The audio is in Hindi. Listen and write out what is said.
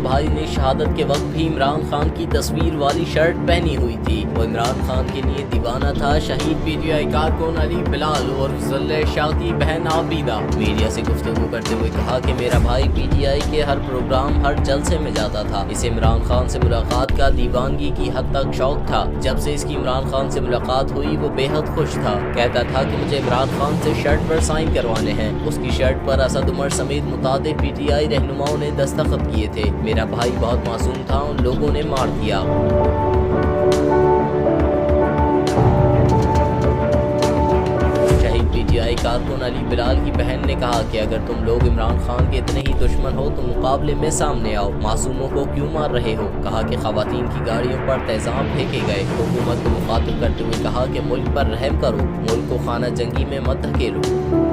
भाई ने शहादत के वक्त भी इमरान खान की तस्वीर वाली शर्ट पहनी हुई थी। वो इमरान खान के लिए दीवाना था। शहीद पीटीआई कारकुन अली बिलाल और फजल शाह की बहन आबिदा मीडिया से गुफ्तगू करते हुए कहा कि मेरा भाई पीटीआई के हर प्रोग्राम, हर जलसे में जाता था। इसे इमरान खान से मुलाकात का दीवानगी की हद तक शौक था। जब से इसकी इमरान खान से मुलाकात हुई वो बेहद खुश था। कहता था कि मुझे इमरान खान से शर्ट पर साइन करवाने हैं। उसकी शर्ट पर असद उमर समेत मुतादिद पीटीआई रहनुमाओं ने दस्तखत किए थे। मेरा भाई बहुत मासूम था, उन लोगों ने मार दिया। शहीद पीटीआई कारकुन अली बिलाल की बहन ने कहा कि अगर तुम लोग इमरान खान के इतने ही दुश्मन हो तो मुकाबले में सामने आओ, मासूमों को क्यों मार रहे हो। कहा कि खवातीन की गाड़ियों पर तेजाब फेंके गए। हुकूमत को मुखातिब करते हुए कहा कि मुल्क पर रहम करो, मुल्क को खाना जंगी में मत धकेलो।